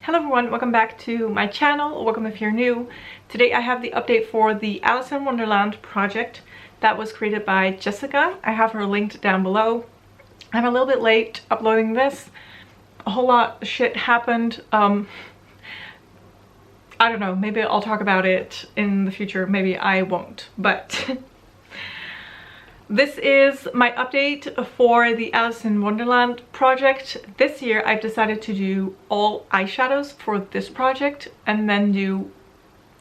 Hello everyone, welcome back to my channel. Welcome if you're new. Today I have the update for the Alice in Wonderland project that was created by Jessica. I have her linked down below. I'm a little bit late uploading this. A whole lot of shit happened. I don't know, maybe I'll talk about it in the future, maybe I won't, but this is my update for the Alice in Wonderland project. This year I've decided to do all eyeshadows for this project and then do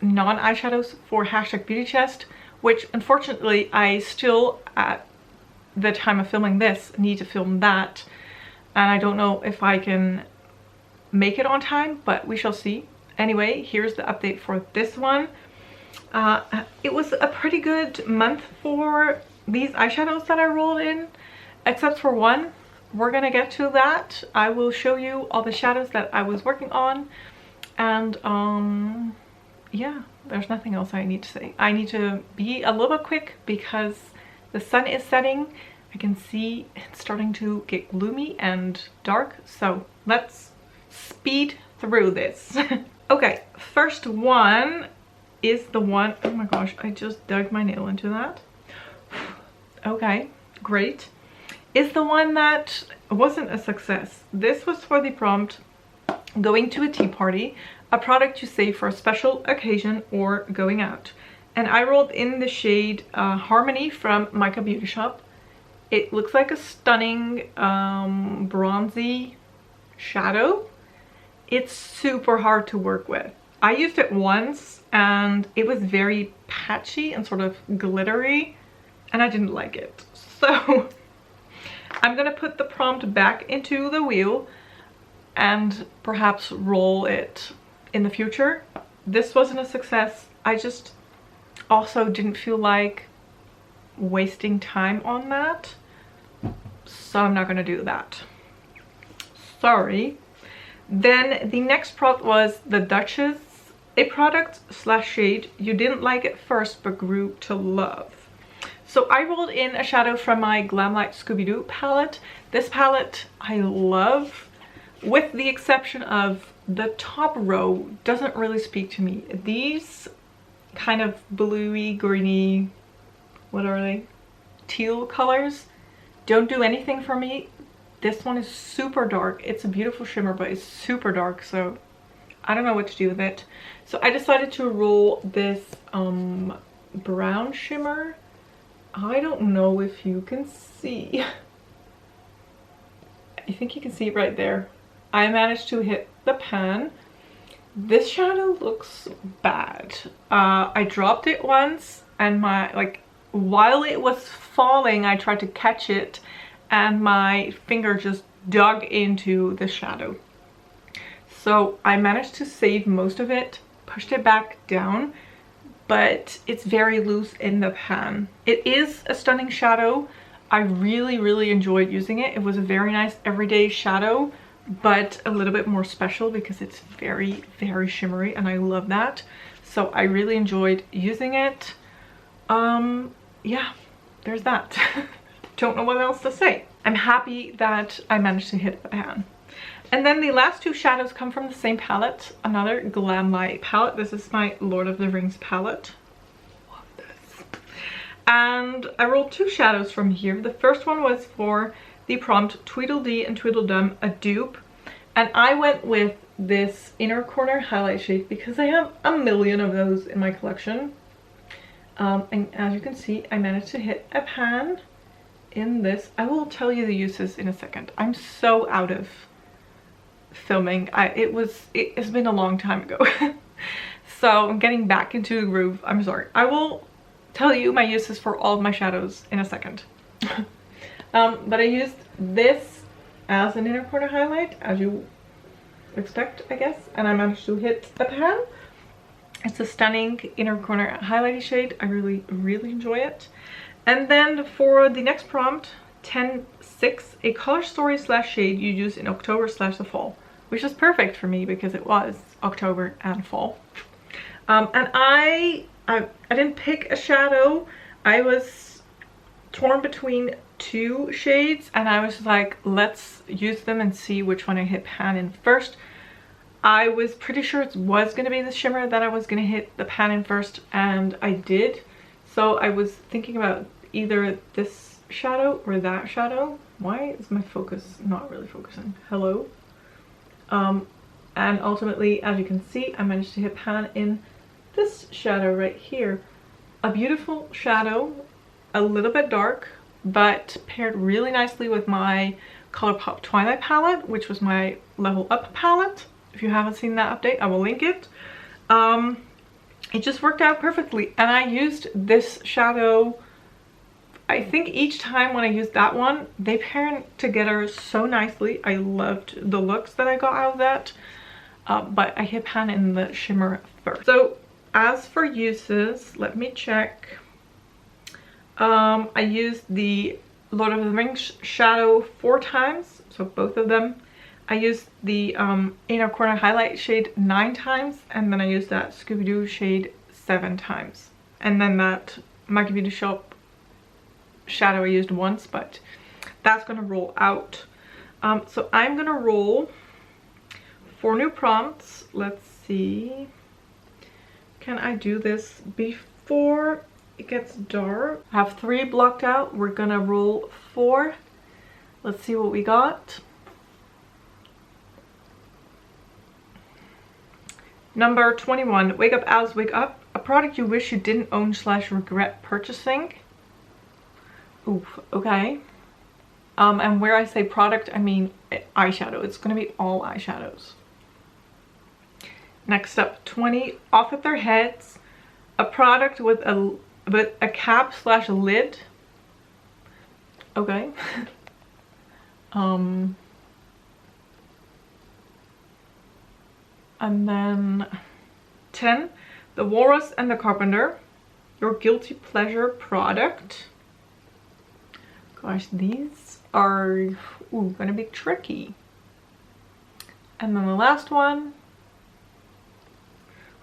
non-eyeshadows for #BeautyChest, which unfortunately I still, at the time of filming this, need to film that. And I don't know if I can make it on time, but we shall see. Anyway, here's the update for this one. It was a pretty good month for these eyeshadows that I rolled in, except for one. We're gonna get to that. I will show you all the shadows that I was working on, and yeah, there's nothing else I need to say. I need to be a little bit quick because the sun is setting. I can see it's starting to get gloomy and dark, so let's speed through this. Okay, first one is the one, oh my gosh, I just dug my nail into that. Okay, great. Is the one that wasn't a success. This was for the prompt going to a tea party, a product you save for a special occasion or going out. And I rolled in the shade Harmony from Micah Beauty Shop. It looks like a stunning bronzy shadow. It's super hard to work with. I used it once and it was very patchy and sort of glittery, and I didn't like it. So I'm gonna put the prompt back into the wheel and perhaps roll it in the future. This wasn't a success. I just also didn't feel like wasting time on that, so I'm not gonna do that. Sorry. Then the next product was the Duchess, a product / shade you didn't like at first but grew to love. So I rolled in a shadow from my Glamlight Scooby-Doo palette. This palette I love, with the exception of the top row doesn't really speak to me. These kind of bluey, greeny, what are they? Teal colors don't do anything for me. This one is super dark. It's a beautiful shimmer, but it's super dark, so I don't know what to do with it. So I decided to roll this brown shimmer. I don't know if you can see. I think you can see it right there. I managed to hit the pan. This shadow looks bad. I dropped it once and while it was falling, I tried to catch it and my finger just dug into the shadow. So I managed to save most of it, pushed it back down, but it's very loose in the pan. It is a stunning shadow. I really enjoyed using it. It was a very nice everyday shadow, but a little bit more special because it's very shimmery, and I love that. So I really enjoyed using it. Yeah, there's that. Don't know what else to say. I'm happy that I managed to hit the pan. And then the last two shadows come from the same palette, another Glamlight palette. This is my Lord of the Rings palette. Love this. And I rolled two shadows from here. The first one was for the prompt Tweedledee and Tweedledum, a dupe. And I went with this inner corner highlight shade because I have a million of those in my collection. And as you can see, I managed to hit a pan in this. I will tell you the uses in a second. I'm so out of filming. It has been a long time ago. So I'm getting back into the groove. I'm sorry. I will tell you my uses for all of my shadows in a second. But I used this as an inner corner highlight, as you expect, I guess, and I managed to hit a pan. It's a stunning inner corner highlighting shade. I really enjoy it. And then for the next prompt, 10-6, a color story / shade you use in October / the fall, which is perfect for me because it was October and fall. And I didn't pick a shadow. I was torn between two shades and I was like, let's use them and see which one I hit pan in first. I was pretty sure it was going to be the shimmer that I was going to hit the pan in first, and I did. So I was thinking about either this shadow or that shadow. Why is my focus not really focusing? Hello? And ultimately, as you can see, I managed to hit pan in this shadow right here. A beautiful shadow, a little bit dark, but paired really nicely with my ColourPop Twilight palette, which was my Level Up palette. If you haven't seen that update, I will link it. It just worked out perfectly, and I used this shadow, I think each time when I used that one, they pair together so nicely. I loved the looks that I got out of that, but I hit pan in the shimmer first. So as for uses, let me check. I used the Lord of the Rings shadow 4 times, so both of them. I used the inner corner highlight shade 9 times, and then I used that Scooby-Doo shade 7 times. And then that Maggie Beauty Shop shadow I used once, but that's gonna roll out. So I'm gonna roll 4 new prompts. Let's see. Can I do this before it gets dark? I have 3 blocked out. We're gonna roll 4. Let's see what we got. Number 21, Wake Up Alice, Wake Up. A product you wish you didn't own / regret purchasing. Oof, okay. And where I say product, I mean eyeshadow. It's gonna be all eyeshadows. Next up, 20, Off With Their Heads. A product with a cap / lid. Okay. And then 10, The Walrus and the Carpenter. Your guilty pleasure product. Gosh, these are gonna be tricky. And then the last one,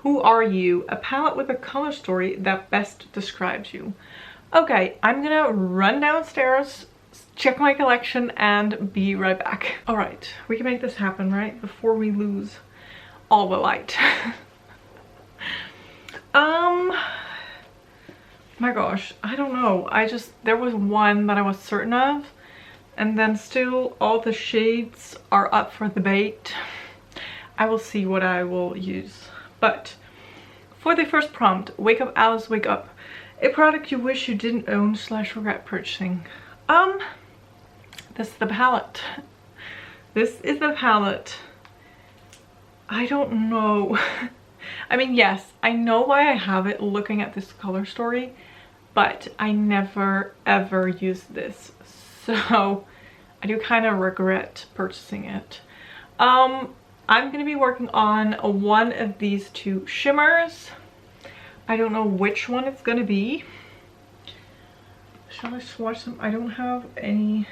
Who Are You? A palette with a color story that best describes you. Okay, I'm gonna run downstairs, check my collection, and be right back. All right, we can make this happen, right? Before we lose all the light. My gosh, I don't know. There was one that I was certain of, and then still all the shades are up for debate. I will see what I will use. But for the first prompt, Wake Up Alice, Wake Up. A product you wish you didn't own / regret purchasing. This is the palette. This is the palette. I don't know. I mean, yes, I know why I have it looking at this color story, but I never ever used this. So I do kind of regret purchasing it. I'm gonna be working on one of these 2 shimmers. I don't know which one it's gonna be. Shall I swatch them? I don't have anything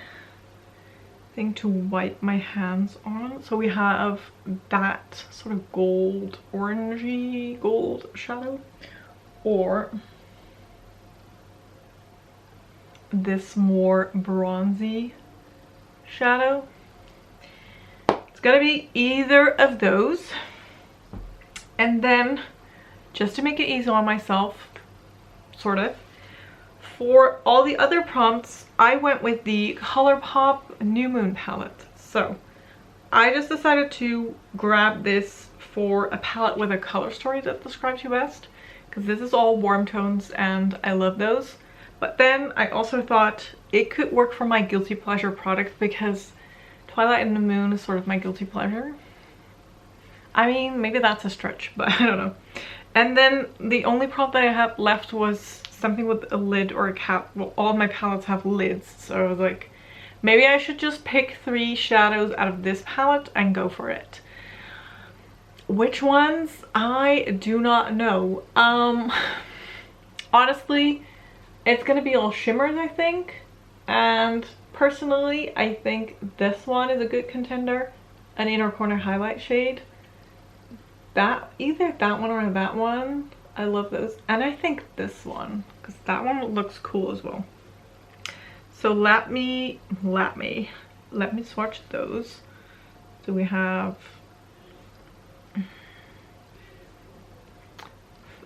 to wipe my hands on. So we have that sort of gold, orangey gold shadow, or this more bronzy shadow. It's gonna be either of those. And then, just to make it easy on myself, sort of, for all the other prompts, I went with the ColourPop New Moon palette. So I just decided to grab this for a palette with a color story that describes you best, because this is all warm tones and I love those. But then I also thought it could work for my guilty pleasure product, because Twilight and the Moon is sort of my guilty pleasure. I mean, maybe that's a stretch, but I don't know. And then the only prompt that I had left was something with a lid or a cap. Well, all of my palettes have lids, so I was like, maybe I should just pick 3 shadows out of this palette and go for it. Which ones? I do not know. Honestly, it's gonna be all shimmers, I think. And personally, I think this one is a good contender. An inner corner highlight shade. Either that one or that one. I love those. And I think this one, because that one looks cool as well. So let me swatch those. So we have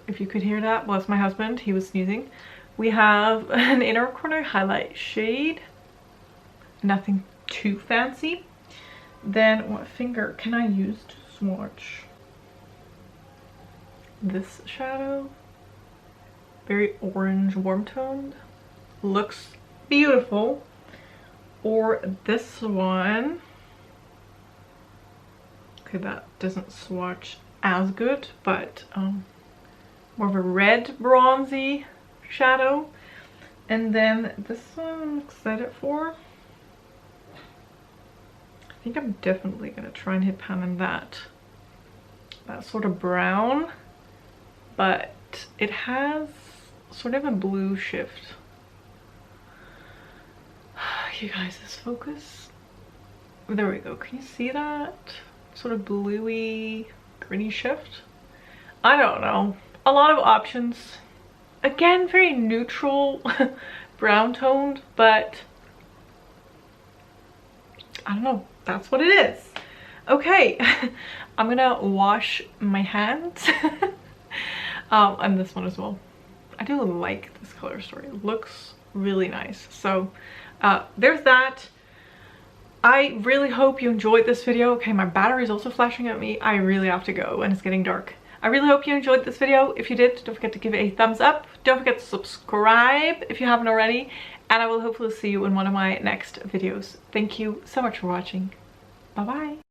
if you could hear that, well, it's my husband, he was sneezing. We have an inner corner highlight shade, nothing too fancy. Then what finger can I use to swatch? This shadow, very orange, warm toned, looks beautiful. Or this one. Okay, that doesn't swatch as good, but more of a red bronzy shadow. And then this one I'm excited for. I think I'm definitely gonna try and hit pan in that sort of brown, but it has sort of a blue shift. You guys, this focus, there we go. Can you see that sort of bluey greeny shift? I don't know, a lot of options. Again, very neutral brown toned, but I don't know, that's what it is. Okay, I'm gonna wash my hands. And this one as well. I do like this color story, it looks really nice. So there's that. I really hope you enjoyed this video. Okay, my battery is also flashing at me. I really have to go and it's getting dark. I really hope you enjoyed this video. If you did, don't forget to give it a thumbs up. Don't forget to subscribe if you haven't already. And I will hopefully see you in one of my next videos. Thank you so much for watching. Bye bye.